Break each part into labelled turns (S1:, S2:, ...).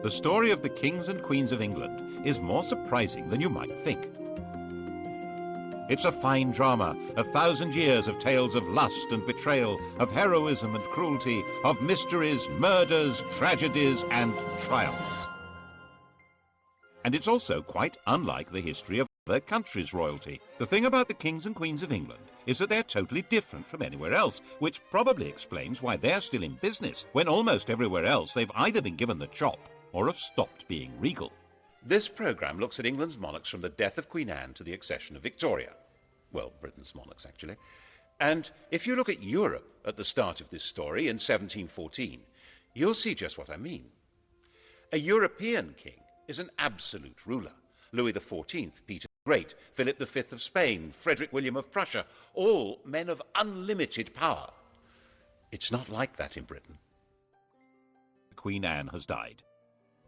S1: The story of the kings and queens of England is more surprising than you might think. It's a fine drama, 1,000 years of tales of lust and betrayal, of heroism and cruelty, of mysteries, murders, tragedies, and triumphs. And it's also quite unlike the history of other countries' royalty. The thing about the kings and queens of England is that they're totally different from anywhere else, which probably explains why they're still in business when almost everywhere else they've either been given the chop or have stopped being regal. This programme looks at England's monarchs from the death of Queen Anne to the accession of Victoria. Well, Britain's monarchs, actually. And if you look at Europe at the start of this story in 1714, you'll see just what I mean. A European king is an absolute ruler. Louis XIV, Peter the Great, Philip V of Spain, Frederick William of Prussia, all men of unlimited power. It's not like that in Britain. Queen Anne has died.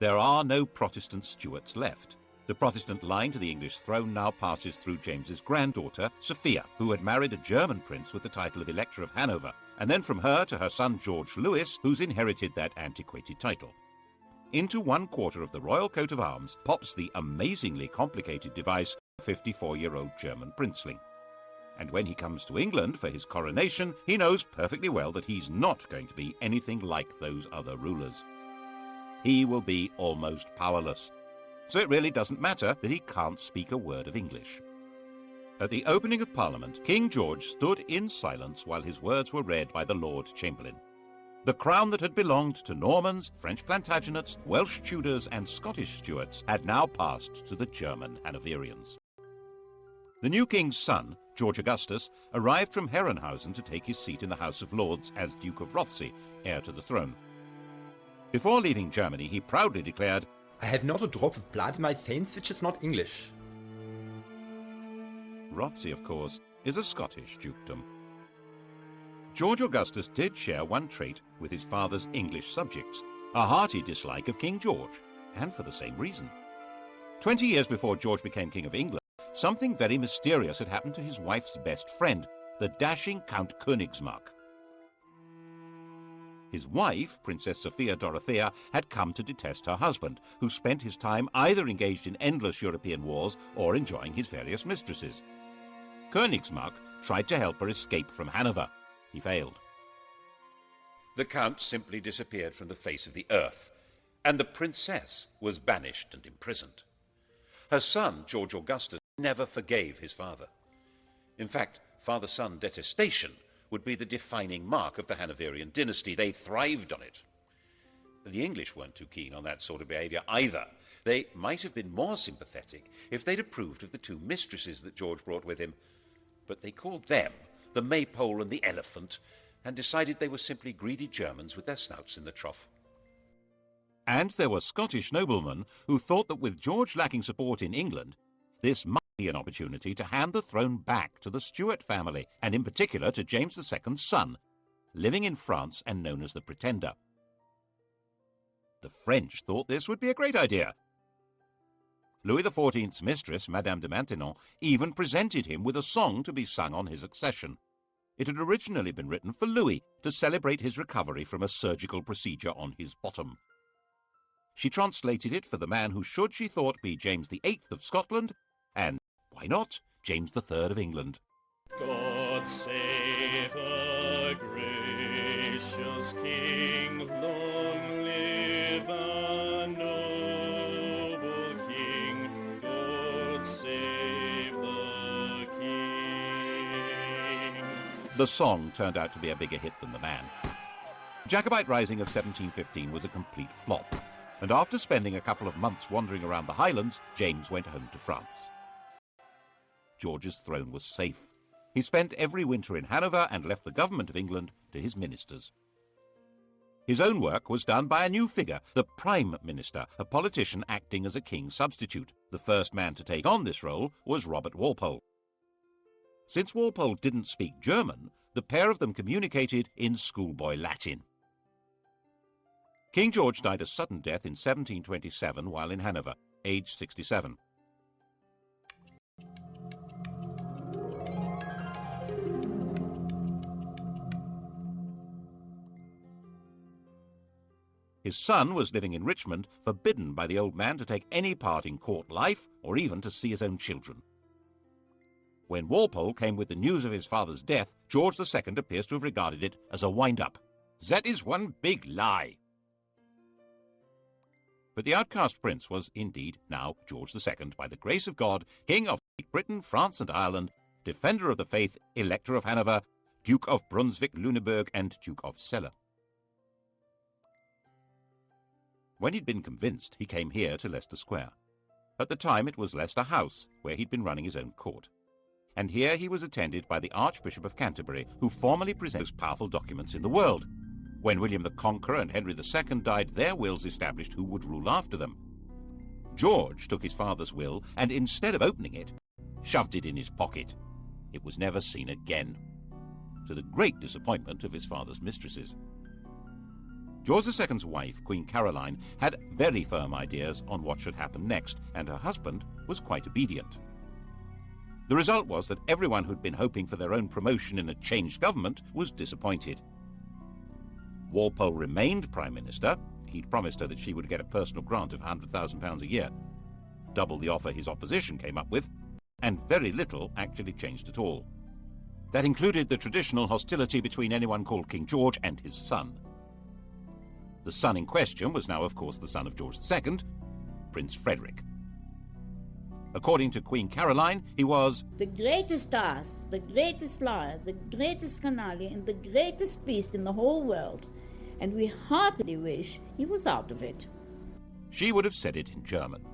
S1: There are no Protestant Stuarts left. The Protestant line to the English throne now passes through James's granddaughter, Sophia, who had married a German prince with the title of Elector of Hanover, and then from her to her son George Louis, who's inherited that antiquated title. Into one quarter of the royal coat of arms pops the amazingly complicated device of a 54-year-old German princeling. And when he comes to England for his coronation, he knows perfectly well that he's not going to be anything like those other rulers. He will be almost powerless. So it really doesn't matter that he can't speak a word of English. At the opening of Parliament, King George stood in silence while his words were read by the Lord Chamberlain. The crown that had belonged to Normans, French Plantagenets, Welsh Tudors and Scottish Stuarts had now passed to the German Hanoverians. The new king's son, George Augustus, arrived from Herrenhausen to take his seat in the House of Lords as Duke of Rothesay, heir to the throne. Before leaving Germany, he proudly declared,
S2: "I had not a drop of blood in my veins which is not English."
S1: Rothesay, of course, is a Scottish dukedom. George Augustus did share one trait with his father's English subjects, a hearty dislike of King George, and for the same reason. 20 years before George became King of England, something very mysterious had happened to his wife's best friend, the dashing Count Königsmarck. His wife, Princess Sophia Dorothea, had come to detest her husband, who spent his time either engaged in endless European wars or enjoying his various mistresses. Königsmarck tried to help her escape from Hanover. He failed. The Count simply disappeared from the face of the earth, and the princess was banished and imprisoned. Her son, George Augustus, never forgave his father. In fact, father-son detestation would be the defining mark of the Hanoverian dynasty. They thrived on it. The English weren't too keen on that sort of behaviour either. They might have been more sympathetic if they'd approved of the two mistresses that George brought with him, but they called them the Maypole and the Elephant, and decided they were simply greedy Germans with their snouts in the trough. And there were Scottish noblemen who thought that with George lacking support in England, this might be an opportunity to hand the throne back to the Stuart family, and in particular to James II's son, living in France and known as the Pretender. The French thought this would be a great idea. Louis XIV's mistress, Madame de Maintenon, even presented him with a song to be sung on his accession. It had originally been written for Louis to celebrate his recovery from a surgical procedure on his bottom. She translated it for the man who should, she thought, be James VIII of Scotland, and, why not, James III of England.
S3: God save a gracious King, long live a noble King, God save the King.
S1: The song turned out to be a bigger hit than the man. The Jacobite Rising of 1715 was a complete flop, and after spending a couple of months wandering around the Highlands, James went home to France. George's throne was safe. He spent every winter in Hanover and left the government of England to his ministers. His own work was done by a new figure, the Prime Minister, a politician acting as a king's substitute. The first man to take on this role was Robert Walpole. Since Walpole didn't speak German, the pair of them communicated in schoolboy Latin. King George died a sudden death in 1727 while in Hanover, aged 67. His son was living in Richmond, forbidden by the old man to take any part in court life or even to see his own children. When Walpole came with the news of his father's death, George II appears to have regarded it as a wind-up. "That is one big lie." But the outcast prince was indeed now George II, by the grace of God, King of Great Britain, France and Ireland, Defender of the Faith, Elector of Hanover, Duke of Brunswick-Lüneburg and Duke of Celle. When he'd been convinced, he came here to Leicester Square. At the time it was Leicester House, where he'd been running his own court. And here he was attended by the Archbishop of Canterbury, who formally presented the most powerful documents in the world. When William the Conqueror and Henry II died, their wills established who would rule after them. George took his father's will and, instead of opening it, shoved it in his pocket. It was never seen again, to the great disappointment of his father's mistresses. George II's wife, Queen Caroline, had very firm ideas on what should happen next, and her husband was quite obedient. The result was that everyone who'd been hoping for their own promotion in a changed government was disappointed. Walpole remained Prime Minister. He'd promised her that she would get a personal grant of £100,000 a year, double the offer his opposition came up with, and very little actually changed at all. That included the traditional hostility between anyone called King George and his son. The son in question was now, of course, the son of George II, Prince Frederick. According to Queen Caroline, he was
S4: the greatest ass, the greatest liar, the greatest canaille, and the greatest beast in the whole world, and we heartily wish he was out of it.
S1: She would have said it in German.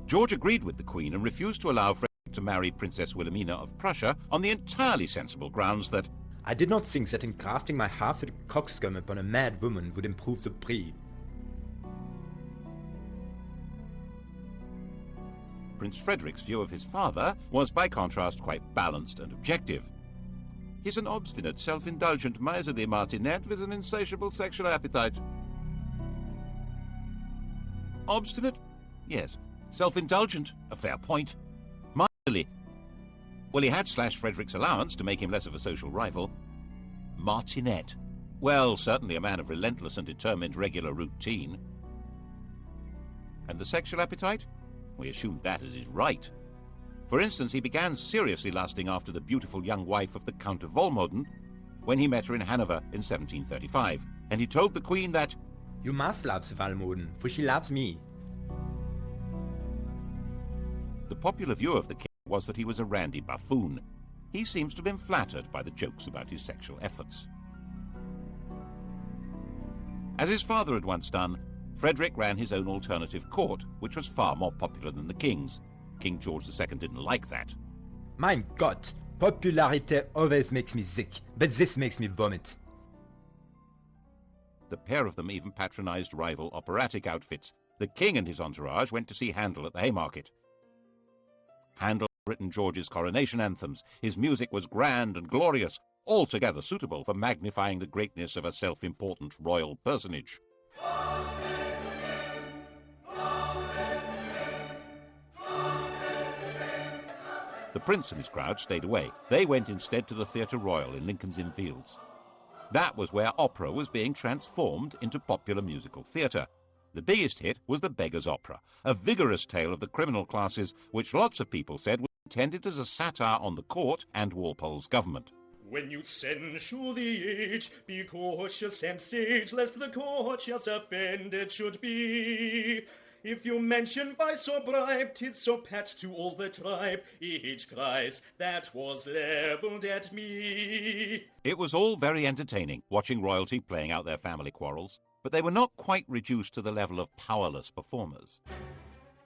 S1: George agreed with the Queen and refused to allow Frederick to marry Princess Wilhelmina of Prussia on the entirely sensible grounds that
S2: I did not think that engrafting my half-witted coxcomb upon a mad woman would improve the breed.
S1: Prince Frederick's view of his father was, by contrast, quite balanced and objective. He's an obstinate, self-indulgent, miserly martinet with an insatiable sexual appetite. Obstinate? Yes. Self-indulgent? A fair point. Miserly? Well, he had slashed Frederick's allowance to make him less of a social rival. Martinet? Well, certainly a man of relentless and determined regular routine. And the sexual appetite? We assumed that as his right. For instance, he began seriously lusting after the beautiful young wife of the Count of Volmoden when he met her in Hanover in 1735, and he told the Queen that,
S2: "You must love the Volmoden, for she loves me."
S1: The popular view of the king was that he was a randy buffoon. He seems to have been flattered by the jokes about his sexual efforts. As his father had once done, Frederick ran his own alternative court, which was far more popular than the king's. King George II didn't like that.
S2: Mein Gott, popularity always makes me sick, but this makes me vomit.
S1: The pair of them even patronized rival operatic outfits. The king and his entourage went to see Handel at the Haymarket. Handel had written George's coronation anthems. His music was grand and glorious, altogether suitable for magnifying the greatness of a self-important royal personage. The prince and his crowd stayed away. They went instead to the Theatre Royal in Lincoln's Inn Fields. That was where opera was being transformed into popular musical theatre. The biggest hit was The Beggar's Opera, a vigorous tale of the criminal classes, which lots of people said was intended as a satire on the court and Walpole's government.
S3: When you censure the age, be cautious and sage, lest the courtiers offended should be. If you mention vice or bribe, 'tis so pat to all the tribe, each cries, that was levelled at me.
S1: It was all very entertaining, watching royalty playing out their family quarrels, but they were not quite reduced to the level of powerless performers.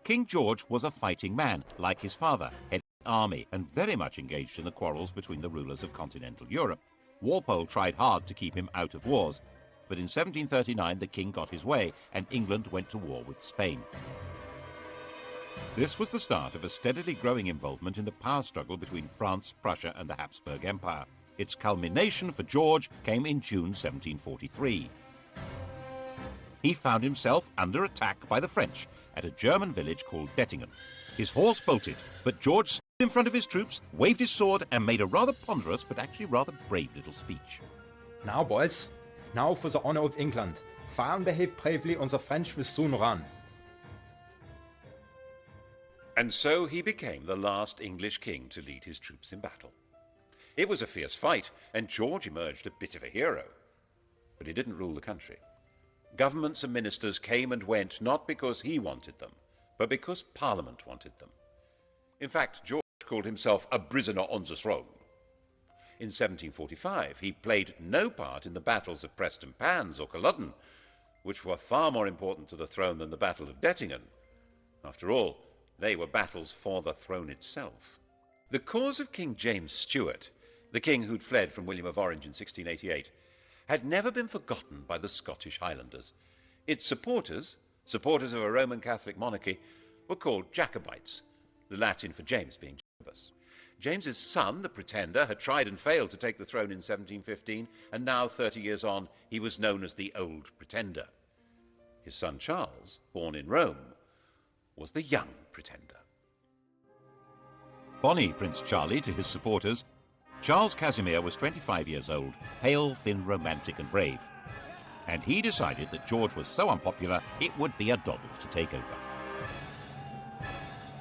S1: King George was a fighting man, like his father, head of the army, and very much engaged in the quarrels between the rulers of continental Europe. Walpole tried hard to keep him out of wars, but in 1739 the king got his way and England went to war with Spain. This was the start of a steadily growing involvement in the power struggle between France, Prussia and the Habsburg Empire. Its culmination for George came in June 1743. He found himself under attack by the French at a German village called Dettingen. His horse bolted, but George stood in front of his troops, waved his sword and made a rather ponderous but actually rather brave little speech.
S2: Now, boys, now for the honor of England. If Ireland behave bravely, the French will soon run.
S1: And so he became the last English king to lead his troops in battle. It was a fierce fight, and George emerged a bit of a hero. But he didn't rule the country. Governments and ministers came and went not because he wanted them, but because Parliament wanted them. In fact, George called himself a prisoner on the throne. In 1745, he played no part in the battles of Prestonpans or Culloden, which were far more important to the throne than the Battle of Dettingen. After all, they were battles for the throne itself. The cause of King James Stuart, the king who'd fled from William of Orange in 1688, had never been forgotten by the Scottish Highlanders. Its supporters of a Roman Catholic monarchy, were called Jacobites, the Latin for James being Jacobus. James's son, the Pretender, had tried and failed to take the throne in 1715, and now, 30 years on, he was known as the Old Pretender. His son Charles, born in Rome, was the Young Pretender. Bonnie Prince Charlie to his supporters, Charles Casimir was 25 years old, pale, thin, romantic and brave. And he decided that George was so unpopular it would be a doddle to take over.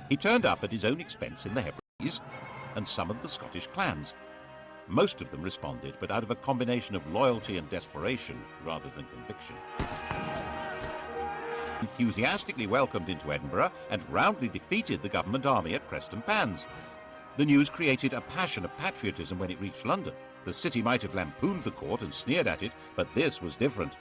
S1: He turned up at his own expense in the Hebrides and summoned the Scottish clans. Most of them responded, but out of a combination of loyalty and desperation rather than conviction. Enthusiastically welcomed into Edinburgh and roundly defeated the government army at Prestonpans. The news created a passion of patriotism when it reached London. The city might have lampooned the court and sneered at it, but this was different.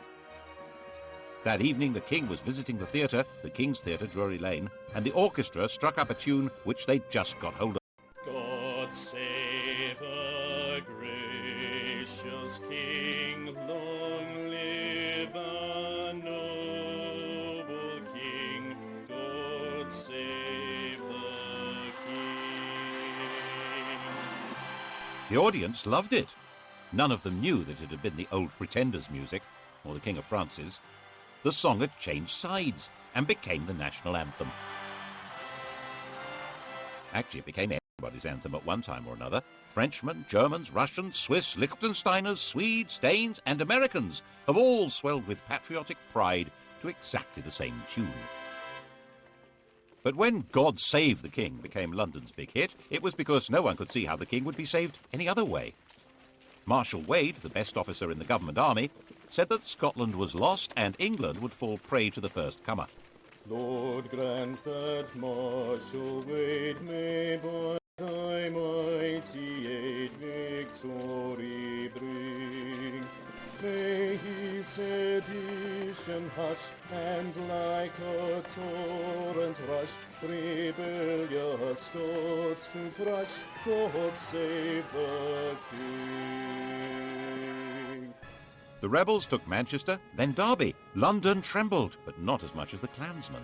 S1: That evening the king was visiting the theatre, the King's Theatre, Drury Lane, and the orchestra struck up a tune which they'd just got hold of.
S3: God save a gracious king, long live a noble king, God save the king.
S1: The audience loved it. None of them knew that it had been the Old Pretender's music, or the King of France's. The song had changed sides and became the national anthem. Actually, it became everybody's anthem at one time or another. Frenchmen, Germans, Russians, Swiss, Liechtensteiners, Swedes, Danes and Americans have all swelled with patriotic pride to exactly the same tune. But when God Save the King became London's big hit, it was because no one could see how the king would be saved any other way. Marshal Wade, the best officer in the government army, said that Scotland was lost and England would fall prey to the first comer.
S3: Lord, grant that Marshal Wade may by thy mighty aid victory bring. May he sedition hush, and like a torrent rush, rebellious Scots to crush. God save the King.
S1: The rebels took Manchester, then Derby. London trembled, but not as much as the clansmen.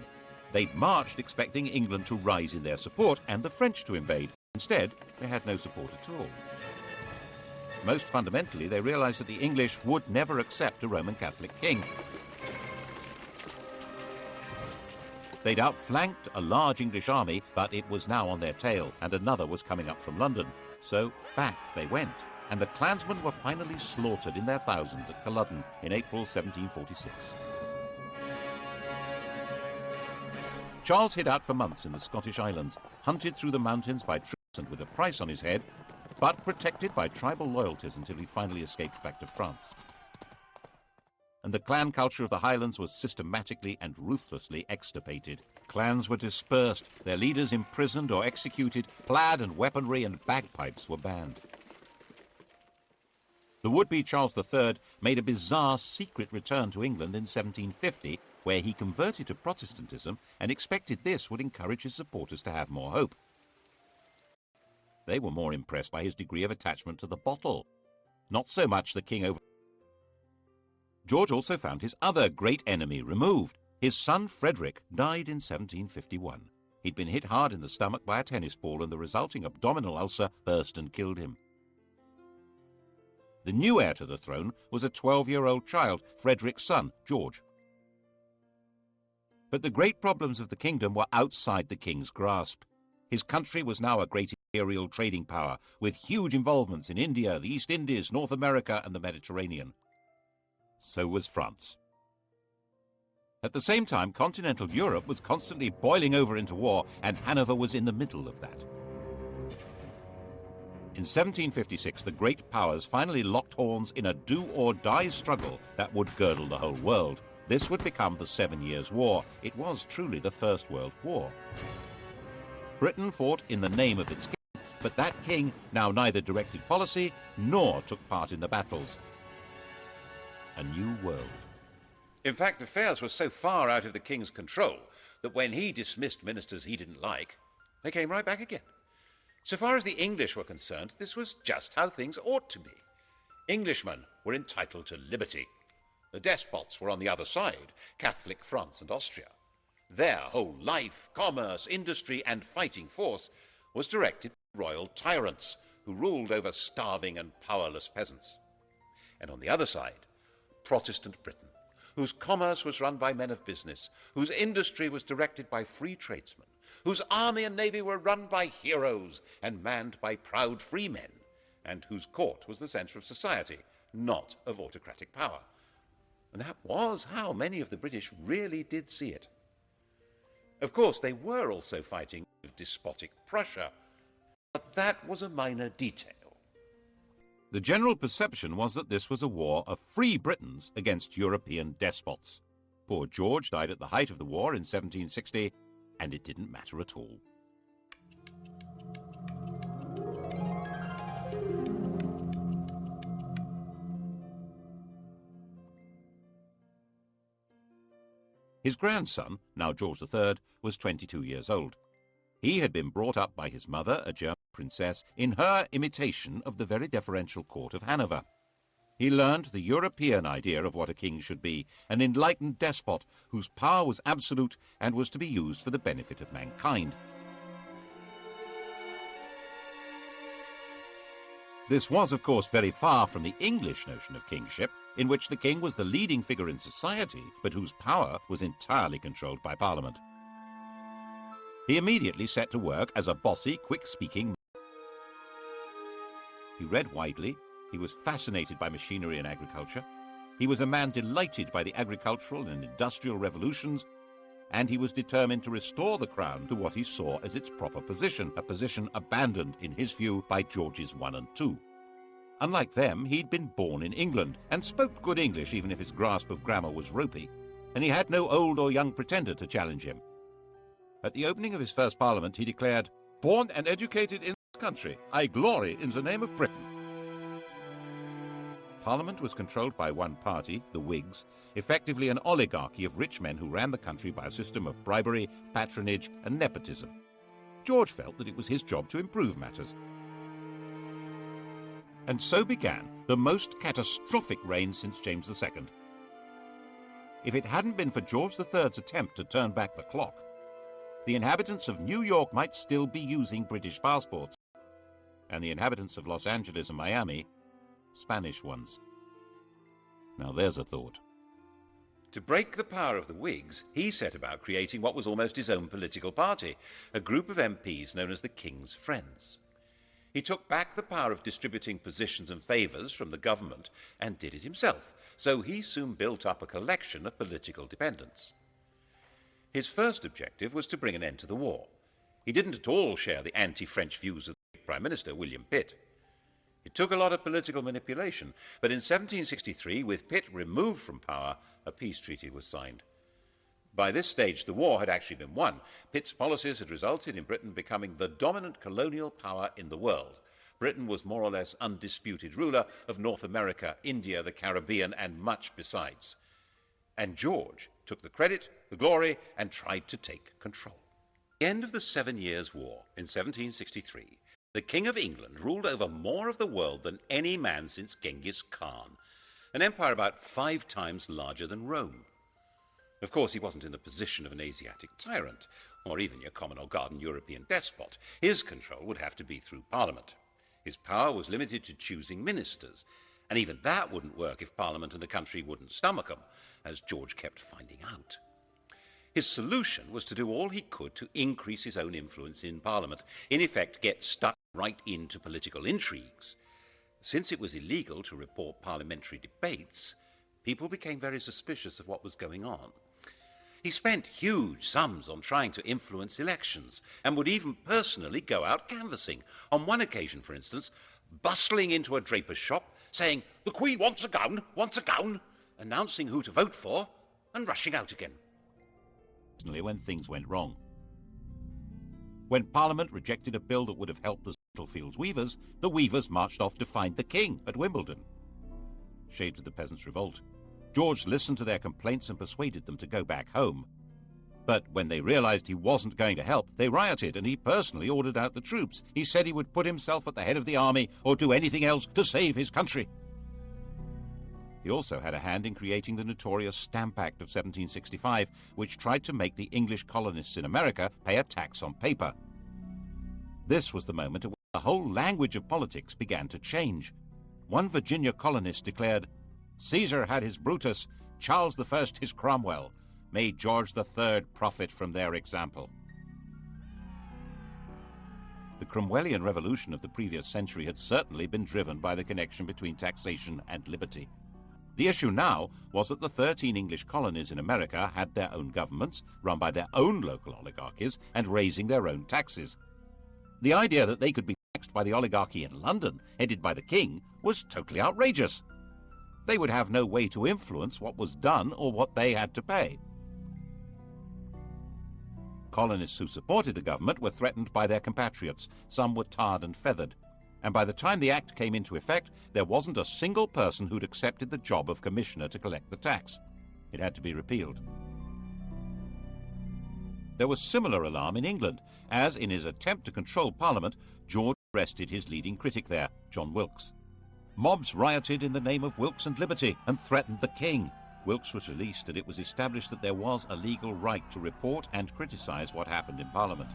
S1: They'd marched expecting England to rise in their support and the French to invade. Instead, they had no support at all. Most fundamentally, they realized that the English would never accept a Roman Catholic king. They'd outflanked a large English army, but it was now on their tail, and another was coming up from London. So back they went, and the clansmen were finally slaughtered in their thousands at Culloden in April 1746. Charles hid out for months in the Scottish Islands, hunted through the mountains by troops and with a price on his head, but protected by tribal loyalties until he finally escaped back to France. And the clan culture of the Highlands was systematically and ruthlessly extirpated. Clans were dispersed, their leaders imprisoned or executed, plaid and weaponry and bagpipes were banned. The would-be Charles III made a bizarre secret return to England in 1750, where he converted to Protestantism and expected this would encourage his supporters to have more hope. They were more impressed by his degree of attachment to the bottle, not so much the king over. George also found his other great enemy removed. His son Frederick died in 1751. He'd been hit hard in the stomach by a tennis ball, and the resulting abdominal ulcer burst and killed him. The new heir to the throne was a 12-year-old child, Frederick's son, George. But the great problems of the kingdom were outside the king's grasp. His country was now a great imperial trading power, with huge involvements in India, the East Indies, North America, and the Mediterranean. So was France. At the same time, continental Europe was constantly boiling over into war, and Hanover was in the middle of that. In 1756, the great powers finally locked horns in a do-or-die struggle that would girdle the whole world. This would become the 7 Years' War. It was truly the First World War. Britain fought in the name of its king, but that king now neither directed policy nor took part in the battles. A new world.
S5: In fact, affairs were so far out of the king's control that when he dismissed ministers he didn't like, they came right back again. So far as the English were concerned, this was just how things ought to be. Englishmen were entitled to liberty. The despots were on the other side, Catholic France and Austria. Their whole life, commerce, industry, and fighting force was directed at royal tyrants who ruled over starving and powerless peasants. And on the other side, Protestant Britain, whose commerce was run by men of business, whose industry was directed by free tradesmen, whose army and navy were run by heroes and manned by proud free men, and whose court was the centre of society, not of autocratic power. And that was how many of the British really did see it. Of course, they were also fighting with despotic Prussia, but that was a minor detail.
S1: The general perception was that this was a war of free Britons against European despots. Poor George died at the height of the war in 1760, and it didn't matter at all. His grandson, now George III, was 22 years old. He had been brought up by his mother, a German princess, in her imitation of the very deferential court of Hanover. He learned the European idea of what a king should be, an enlightened despot whose power was absolute and was to be used for the benefit of mankind. This was, of course, very far from the English notion of kingship, in which the king was the leading figure in society, but whose power was entirely controlled by Parliament. He immediately set to work as a bossy, quick-speaking man. He read widely. He was fascinated by machinery and agriculture. He was a man delighted by the agricultural and industrial revolutions, and he was determined to restore the crown to what he saw as its proper position, a position abandoned, in his view, by Georges I and II. Unlike them, he'd been born in England and spoke good English, even if his grasp of grammar was ropey, and he had no old or young pretender to challenge him. At the opening of his first parliament, he declared, "Born and educated in this country, I glory in the name of Britain." Parliament was controlled by one party, the Whigs, effectively an oligarchy of rich men who ran the country by a system of bribery, patronage, and nepotism. George felt that it was his job to improve matters. And so began the most catastrophic reign since James II. If it hadn't been for George III's attempt to turn back the clock, the inhabitants of New York might still be using British passports, and the inhabitants of Los Angeles and Miami, Spanish ones. Now there's a thought.
S5: To break the power of the Whigs, he set about creating what was almost his own political party, a group of MPs known as the King's Friends. He took back the power of distributing positions and favours from the government and did it himself, so he soon built up a collection of political dependents. His first objective was to bring an end to the war. He didn't at all share the anti-French views of the Prime Minister, William Pitt. It took a lot of political manipulation, but in 1763, with Pitt removed from power, a peace treaty was signed. By this stage, the war had actually been won. Pitt's policies had resulted in Britain becoming the dominant colonial power in the world. Britain was more or less undisputed ruler of North America, India, the Caribbean, and much besides. And George took the credit, the glory, and tried to take control. At the end of the 7 Years' War in 1763, the King of England ruled over more of the world than any man since Genghis Khan, an empire about 5 times larger than Rome. Of course, he wasn't in the position of an Asiatic tyrant, or even your common or garden European despot. His control would have to be through Parliament. His power was limited to choosing ministers, and even that wouldn't work if Parliament and the country wouldn't stomach them, as George kept finding out. His solution was to do all he could to increase his own influence in Parliament, in effect get stuck right into political intrigues. Since it was illegal to report parliamentary debates, people became very suspicious of what was going on. He spent huge sums on trying to influence elections and would even personally go out canvassing. On one occasion, for instance, bustling into a draper's shop, saying, "The Queen wants a gown," announcing who to vote for, and rushing out again.
S1: When things went wrong. When Parliament rejected a bill that would have helped the Spitalfields weavers, the weavers marched off to find the king at Wimbledon. Shades of the Peasants' Revolt. George listened to their complaints and persuaded them to go back home. But when they realized he wasn't going to help, they rioted, and he personally ordered out the troops. He said he would put himself at the head of the army or do anything else to save his country. He also had a hand in creating the notorious Stamp Act of 1765, which tried to make the English colonists in America pay a tax on paper. This was the moment at which the whole language of politics began to change. One Virginia colonist declared, "Caesar had his Brutus, Charles I his Cromwell. May George III profit from their example." The Cromwellian revolution of the previous century had certainly been driven by the connection between taxation and liberty. The issue now was that the 13 English colonies in America had their own governments, run by their own local oligarchies, and raising their own taxes. The idea that they could be taxed by the oligarchy in London, headed by the king, was totally outrageous. They would have no way to influence what was done or what they had to pay. Colonists who supported the government were threatened by their compatriots. Some were tarred and feathered. And by the time the act came into effect, there wasn't a single person who'd accepted the job of commissioner to collect the tax. It had to be repealed. There was similar alarm in England, as in his attempt to control Parliament, George arrested his leading critic there, John Wilkes. Mobs rioted in the name of Wilkes and liberty and threatened the king. Wilkes was released, and it was established that there was a legal right to report and criticize what happened in Parliament.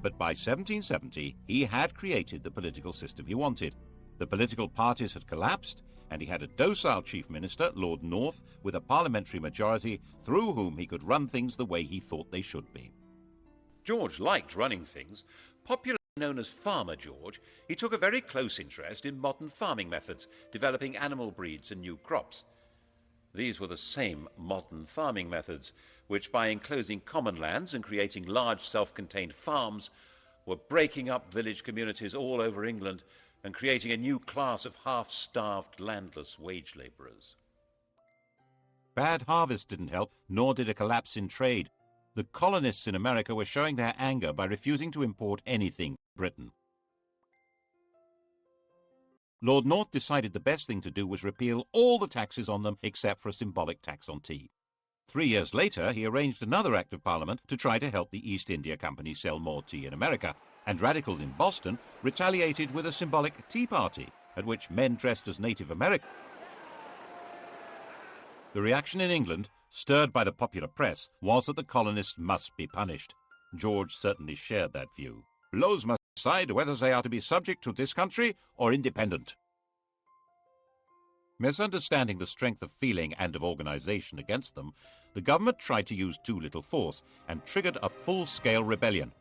S1: But by 1770, he had created the political system he wanted. The political parties had collapsed, and he had a docile chief minister, Lord North, with a parliamentary majority through whom he could run things the way he thought they should be.
S5: George liked running things. Popularly known as Farmer George, he took a very close interest in modern farming methods, developing animal breeds and new crops. These were the same modern farming methods which, by enclosing common lands and creating large self-contained farms, were breaking up village communities all over England and creating a new class of half-starved, landless wage labourers.
S1: Bad harvests didn't help, nor did a collapse in trade. The colonists in America were showing their anger by refusing to import anything from Britain. Lord North decided the best thing to do was repeal all the taxes on them except for a symbolic tax on tea. 3 years later, he arranged another act of Parliament to try to help the East India Company sell more tea in America, and radicals in Boston retaliated with a symbolic tea party, at which men dressed as Native Americans. The reaction in England, stirred by the popular press, was that the colonists must be punished. George certainly shared that view. Laws must decide whether they are to be subject to this country or independent. Misunderstanding the strength of feeling and of organization against them, the government tried to use too little force and triggered a full-scale rebellion.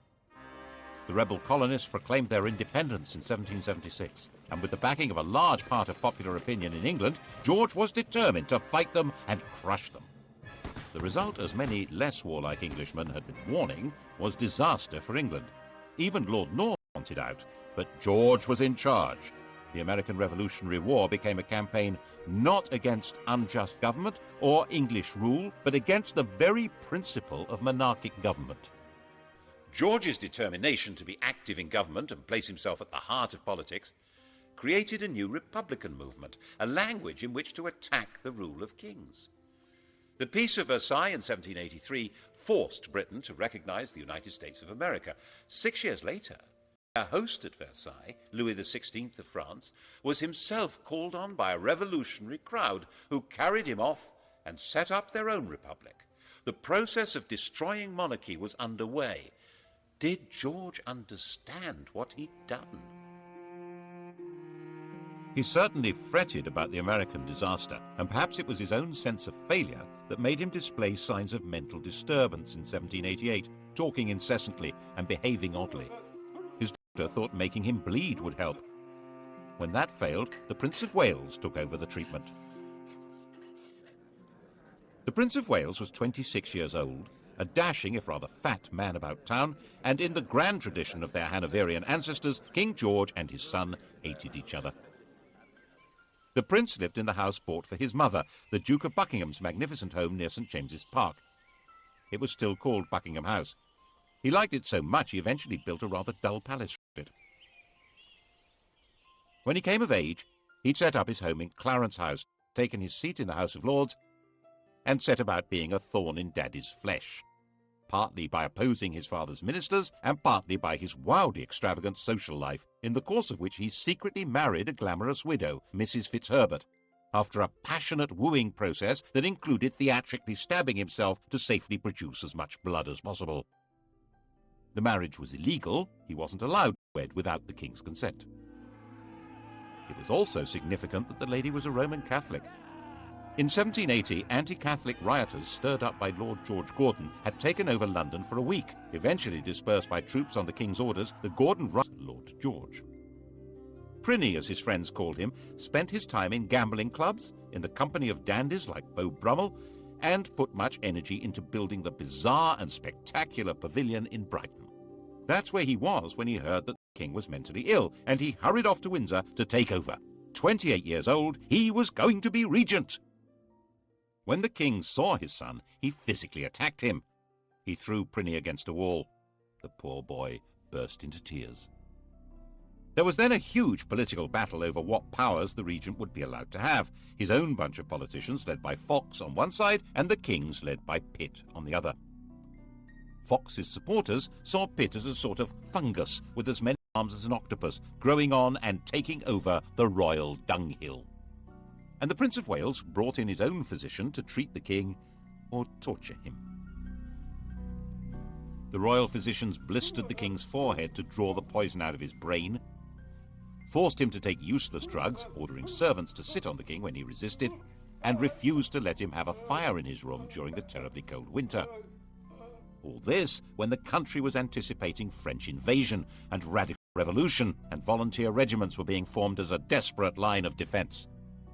S1: The rebel colonists proclaimed their independence in 1776, and with the backing of a large part of popular opinion in England, George was determined to fight them and crush them. The result, as many less warlike Englishmen had been warning, was disaster for England. Even Lord North wanted out, but George was in charge. The American Revolutionary War became a campaign not against unjust government or English rule, but against the very principle of monarchic government.
S5: George's determination to be active in government and place himself at the heart of politics created a new republican movement, a language in which to attack the rule of kings. The Peace of Versailles in 1783 forced Britain to recognize the United States of America. 6 years later, our host at Versailles, Louis XVI of France, was himself called on by a revolutionary crowd who carried him off and set up their own republic. The process of destroying monarchy was underway. Did George understand what he'd done?
S1: He certainly fretted about the American disaster, and perhaps it was his own sense of failure that made him display signs of mental disturbance in 1788, talking incessantly and behaving oddly. His doctor thought making him bleed would help. When that failed, the Prince of Wales took over the treatment. The Prince of Wales was 26 years old, a dashing if rather fat man about town, and in the grand tradition of their Hanoverian ancestors, King George and his son hated each other. The prince lived in the house bought for his mother, the Duke of Buckingham's magnificent home near St James's Park. It was still called Buckingham House. He liked it so much he eventually built a rather dull palace around it. When he came of age, he'd set up his home in Clarence House, taken his seat in the House of Lords, and set about being a thorn in Daddy's flesh, partly by opposing his father's ministers and partly by his wildly extravagant social life, in the course of which he secretly married a glamorous widow, Mrs. Fitzherbert, after a passionate wooing process that included theatrically stabbing himself to safely produce as much blood as possible. The marriage was illegal. He wasn't allowed to wed without the king's consent. It was also significant that the lady was a Roman Catholic. In 1780, anti-Catholic rioters stirred up by Lord George Gordon had taken over London for a week. Eventually dispersed by troops on the king's orders, the Gordon Lord George. Prinny, as his friends called him, spent his time in gambling clubs, in the company of dandies like Beau Brummel, and put much energy into building the bizarre and spectacular pavilion in Brighton. That's where he was when he heard that the king was mentally ill, and he hurried off to Windsor to take over. 28 years old, he was going to be regent. When the king saw his son, he physically attacked him. He threw Prinny against a wall. The poor boy burst into tears. There was then a huge political battle over what powers the regent would be allowed to have. His own bunch of politicians led by Fox on one side and the king's led by Pitt on the other. Fox's supporters saw Pitt as a sort of fungus with as many arms as an octopus, growing on and taking over the royal dunghill. And the Prince of Wales brought in his own physician to treat the king or torture him. The royal physicians blistered the king's forehead to draw the poison out of his brain, forced him to take useless drugs, ordering servants to sit on the king when he resisted, and refused to let him have a fire in his room during the terribly cold winter. All this when the country was anticipating French invasion and radical revolution, and volunteer regiments were being formed as a desperate line of defense.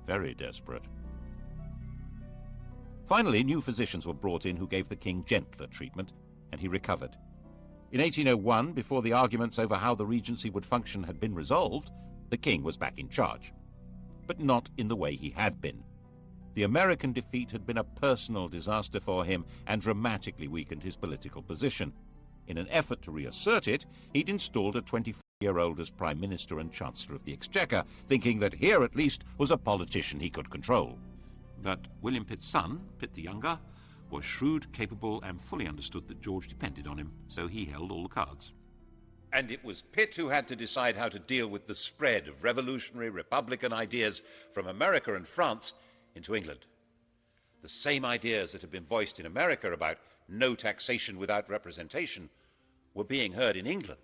S1: Very desperate. Finally, new physicians were brought in who gave the king gentler treatment, and he recovered. In 1801, before the arguments over how the regency would function had been resolved, the king was back in charge. But not in the way he had been. The American defeat had been a personal disaster for him and dramatically weakened his political position. In an effort to reassert it, he'd installed a 24-year-old as Prime Minister and Chancellor of the Exchequer, thinking that here at least was a politician he could control. But William Pitt's son, Pitt the Younger, was shrewd, capable, and fully understood that George depended on him, so he held all the cards.
S5: And it was Pitt who had to decide how to deal with the spread of revolutionary republican ideas from America and France into England. The same ideas that had been voiced in America about no taxation without representation were being heard in England,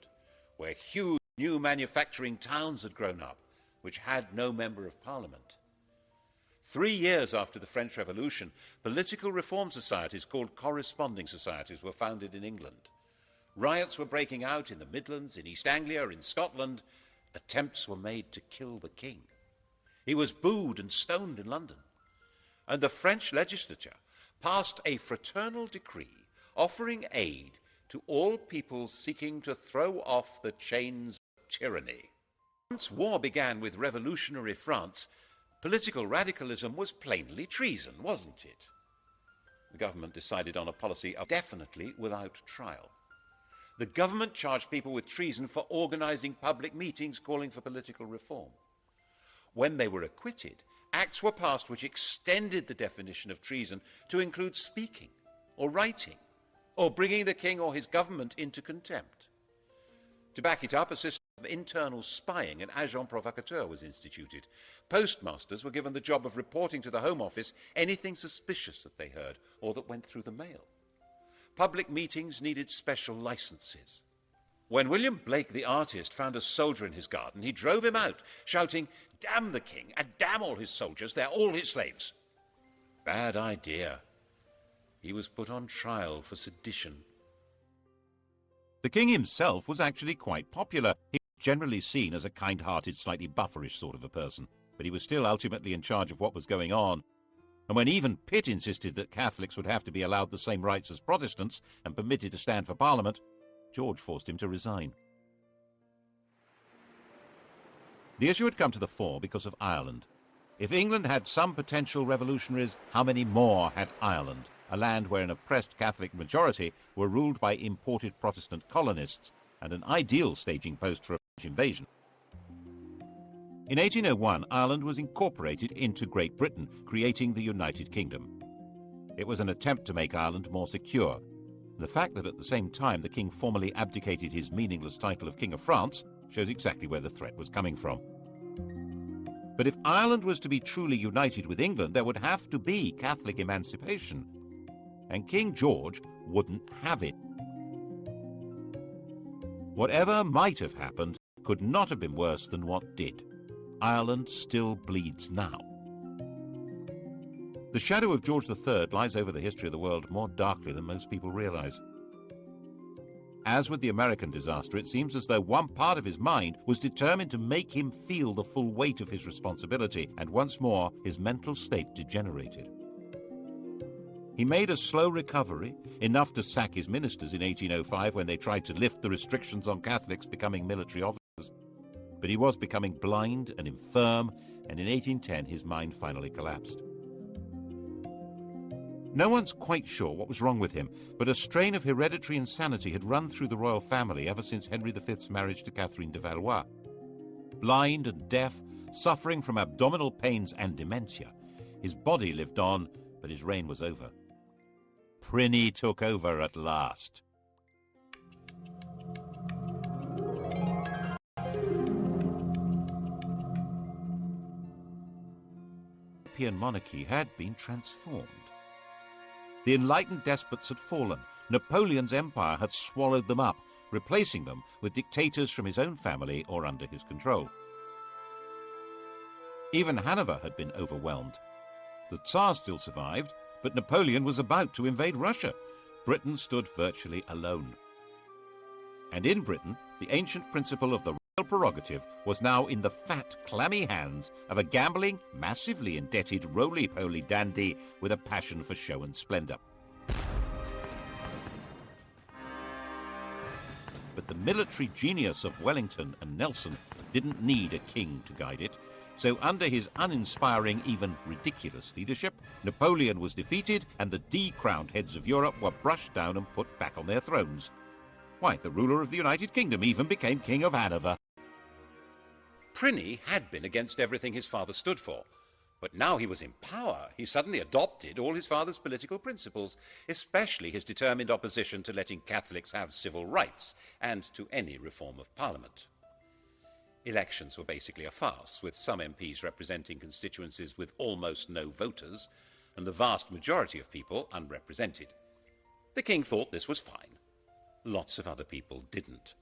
S5: where huge new manufacturing towns had grown up, which had no member of Parliament. 3 years after the French Revolution, political reform societies called corresponding societies were founded in England. Riots were breaking out in the Midlands, in East Anglia, in Scotland. Attempts were made to kill the king. He was booed and stoned in London. And the French legislature passed a fraternal decree offering aid to all peoples seeking to throw off the chains of tyranny. Once war began with revolutionary France, political radicalism was plainly treason, wasn't it? The government decided on a policy of definitely without trial. The government charged people with treason for organizing public meetings calling for political reform. When they were acquitted, acts were passed which extended the definition of treason to include speaking or writing or bringing the king or his government into contempt. To back it up, a system of internal spying, an agent provocateur, was instituted. Postmasters were given the job of reporting to the Home Office anything suspicious that they heard or that went through the mail. Public meetings needed special licenses. When William Blake, the artist, found a soldier in his garden, he drove him out, shouting, "Damn the king and damn all his soldiers, they're all his slaves." Bad idea. He was put on trial for sedition.
S1: The king himself was actually quite popular. He was generally seen as a kind-hearted, slightly bufferish sort of a person, but he was still ultimately in charge of what was going on. And when even Pitt insisted that Catholics would have to be allowed the same rights as Protestants and permitted to stand for Parliament, George forced him to resign. The issue had come to the fore because of Ireland. If England had some potential revolutionaries, how many more had Ireland, a land where an oppressed Catholic majority were ruled by imported Protestant colonists, and an ideal staging post for a French invasion? In 1801, Ireland was incorporated into Great Britain, creating the United Kingdom. It was an attempt to make Ireland more secure. The fact that at the same time the king formally abdicated his meaningless title of King of France shows exactly where the threat was coming from. But if Ireland was to be truly united with England, there would have to be Catholic emancipation. And King George wouldn't have it. Whatever might have happened could not have been worse than what did. Ireland still bleeds now. The shadow of George III lies over the history of the world more darkly than most people realize. As with the American disaster, it seems as though one part of his mind was determined to make him feel the full weight of his responsibility, and once more his mental state degenerated. He made a slow recovery, enough to sack his ministers in 1805 when they tried to lift the restrictions on Catholics becoming military officers. But he was becoming blind and infirm, and in 1810 his mind finally collapsed. No one's quite sure what was wrong with him, but a strain of hereditary insanity had run through the royal family ever since Henry V's marriage to Catherine de Valois. Blind and deaf, suffering from abdominal pains and dementia, his body lived on, but his reign was over. Prinny took over at last. The European monarchy had been transformed. The enlightened despots had fallen. Napoleon's empire had swallowed them up, replacing them with dictators from his own family or under his control. Even Hanover had been overwhelmed. The Tsar still survived, but Napoleon was about to invade Russia. Britain stood virtually alone. And in Britain, the ancient principle of the royal prerogative was now in the fat, clammy hands of a gambling, massively indebted, roly-poly dandy with a passion for show and splendor. But the military genius of Wellington and Nelson didn't need a king to guide it. So under his uninspiring, even ridiculous leadership, Napoleon was defeated and the decrowned heads of Europe were brushed down and put back on their thrones. Why, the ruler of the United Kingdom even became King of Hanover.
S5: Prinny had been against everything his father stood for, but now he was in power. He suddenly adopted all his father's political principles, especially his determined opposition to letting Catholics have civil rights and to any reform of Parliament. Elections were basically a farce, with some MPs representing constituencies with almost no voters, and the vast majority of people unrepresented. The king thought this was fine. Lots of other people didn't.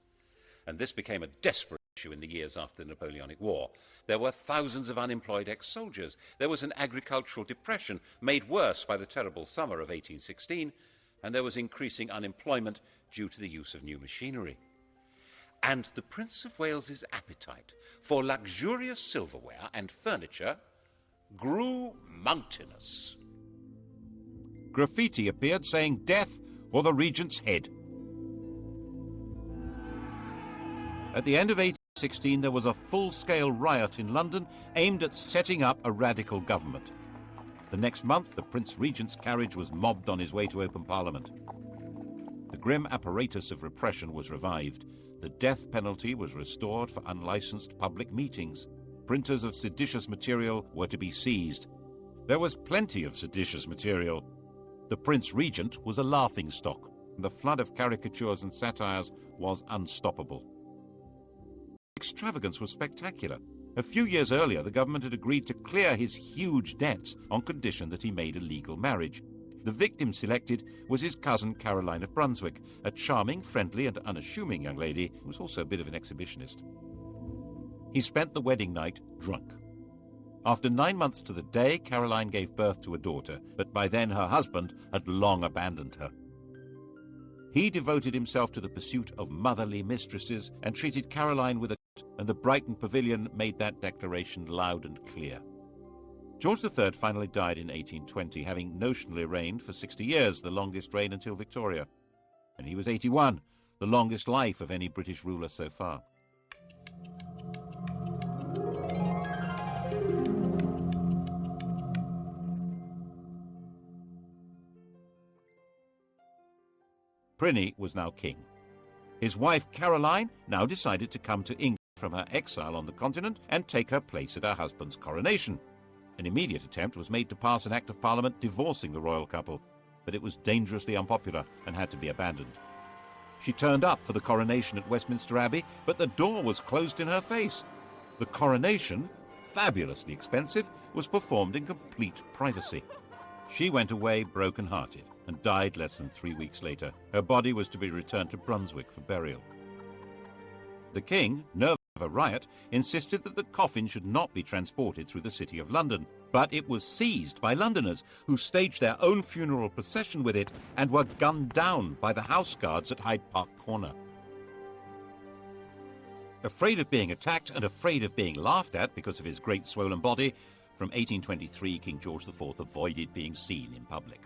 S5: And this became a desperate issue in the years after the Napoleonic War. There were thousands of unemployed ex-soldiers. There was an agricultural depression made worse by the terrible summer of 1816, and there was increasing unemployment due to the use of new machinery. And the Prince of Wales's appetite for luxurious silverware and furniture grew mountainous.
S1: Graffiti appeared saying death or the regent's head. At the end of 1816, there was a full-scale riot in London aimed at setting up a radical government. The next month, the Prince Regent's carriage was mobbed on his way to open Parliament. The grim apparatus of repression was revived. The death penalty was restored for unlicensed public meetings. Printers of seditious material were to be seized. There was plenty of seditious material. The Prince Regent was a laughingstock. The flood of caricatures and satires was unstoppable. Extravagance was spectacular. A few years earlier, the government had agreed to clear his huge debts on condition that he made a legal marriage. The victim selected was his cousin Caroline of Brunswick, a charming, friendly and unassuming young lady who was also a bit of an exhibitionist. He spent the wedding night drunk. After 9 months to the day, Caroline gave birth to a daughter, but by then her husband had long abandoned her. He devoted himself to the pursuit of motherly mistresses and treated Caroline with a and the Brighton Pavilion made that declaration loud and clear. George III finally died in 1820, having notionally reigned for 60 years, the longest reign until Victoria. And he was 81, the longest life of any British ruler so far. Pliny was now king. His wife Caroline now decided to come to England from her exile on the continent and take her place at her husband's coronation. An immediate attempt was made to pass an Act of Parliament divorcing the royal couple, but it was dangerously unpopular and had to be abandoned. She turned up for the coronation at Westminster Abbey, but the door was closed in her face. The coronation, fabulously expensive, was performed in complete privacy. She went away broken-hearted and died less than 3 weeks later. Her body was to be returned to Brunswick for burial. The king, nervous of a riot, insisted that the coffin should not be transported through the city of London, but it was seized by Londoners, who staged their own funeral procession with it and were gunned down by the house guards at Hyde Park Corner. Afraid of being attacked and afraid of being laughed at because of his great swollen body, from 1823 King George IV avoided being seen in public.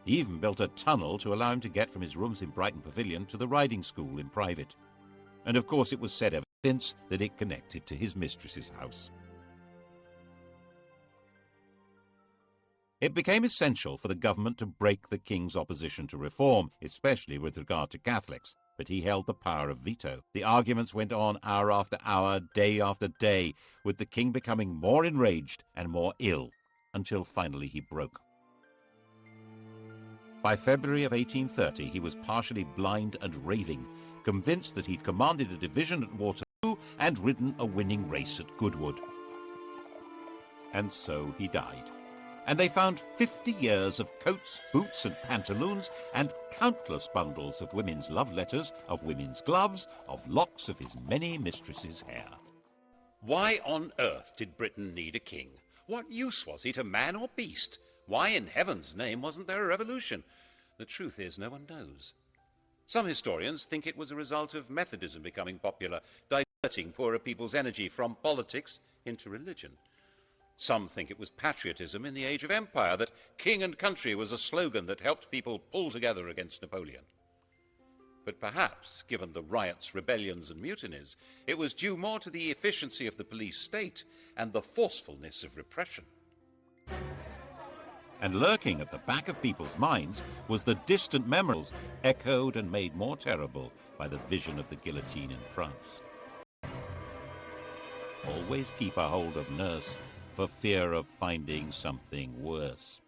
S1: He even built a tunnel to allow him to get from his rooms in Brighton Pavilion to the riding school in private. And of course it was said ever since that it connected to his mistress's house. It became essential for the government to break the king's opposition to reform, especially with regard to Catholics, but he held the power of veto. The arguments went on hour after hour, day after day, with the king becoming more enraged and more ill, until finally he broke. By February of 1830, he was partially blind and raving, convinced that he'd commanded a division at Waterloo and ridden a winning race at Goodwood. And so he died. And they found 50 years of coats, boots and pantaloons, and countless bundles of women's love letters, of women's gloves, of locks of his many mistresses' hair.
S5: Why on earth did Britain need a king? What use was he to man or beast? Why in heaven's name wasn't there a revolution? The truth is, no one knows. Some historians think it was a result of Methodism becoming popular, diverting poorer people's energy from politics into religion. Some think it was patriotism in the age of empire, that king and country was a slogan that helped people pull together against Napoleon. But perhaps, given the riots, rebellions and mutinies, it was due more to the efficiency of the police state and the forcefulness of repression.
S1: And lurking at the back of people's minds was the distant memories, echoed and made more terrible by the vision of the guillotine in France. Always keep a hold of nurse, for fear of finding something worse.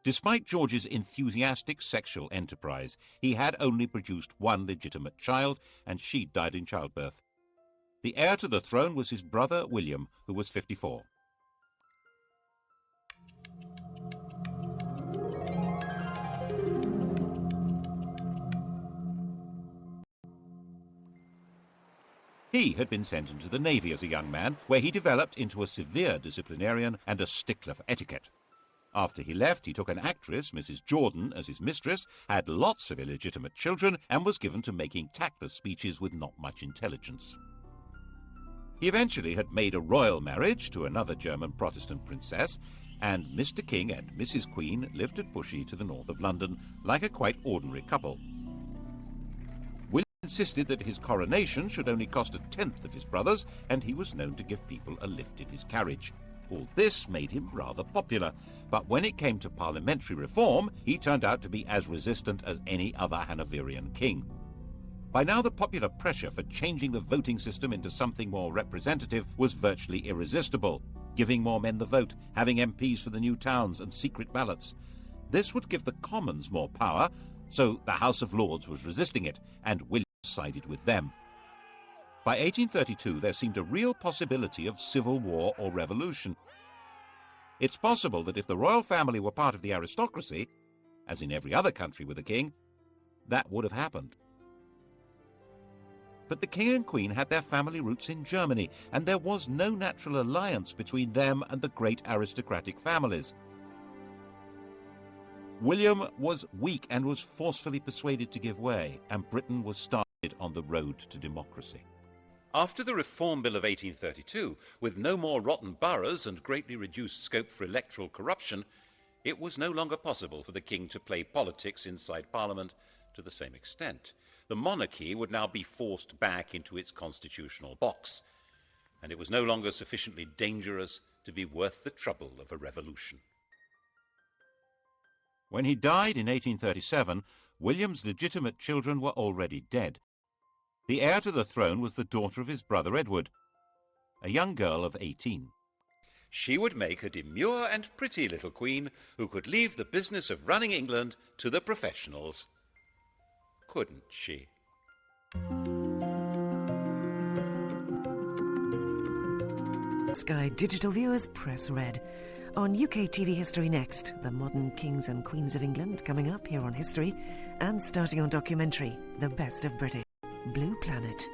S1: Despite George's enthusiastic sexual enterprise, he had only produced one legitimate child, and she died in childbirth. The heir to the throne was his brother William, who was 54. He had been sent into the Navy as a young man, where he developed into a severe disciplinarian and a stickler for etiquette. After he left, he took an actress, Mrs. Jordan, as his mistress, had lots of illegitimate children, and was given to making tactless speeches with not much intelligence. He eventually had made a royal marriage to another German Protestant princess, and Mr. King and Mrs. Queen lived at Bushey to the north of London, like a quite ordinary couple. Insisted that his coronation should only cost 1/10 of his brother's, and he was known to give people a lift in his carriage. All this made him rather popular, but when it came to parliamentary reform, he turned out to be as resistant as any other Hanoverian king. By now the popular pressure for changing the voting system into something more representative was virtually irresistible, giving more men the vote, having MPs for the new towns and secret ballots. This would give the Commons more power, so the House of Lords was resisting it, and William sided with them. By 1832, there seemed a real possibility of civil war or revolution. It's possible that if the royal family were part of the aristocracy, as in every other country with a king, that would have happened. But the king and queen had their family roots in Germany, and there was no natural alliance between them and the great aristocratic families. William was weak and was forcefully persuaded to give way, and Britain was started on the road to democracy.
S5: After the Reform Bill of 1832, with no more rotten boroughs and greatly reduced scope for electoral corruption, it was no longer possible for the king to play politics inside Parliament to the same extent. The monarchy would now be forced back into its constitutional box, and it was no longer sufficiently dangerous to be worth the trouble of a revolution.
S1: When he died in 1837, William's legitimate children were already dead. The heir to the throne was the daughter of his brother Edward, a young girl of 18.
S5: She would make a demure and pretty little queen who could leave the business of running England to the professionals. Couldn't she?
S6: Sky Digital viewers, press red. On UK TV History next, the modern kings and queens of England coming up here on History, and starting on documentary, The Best of British. Blue Planet.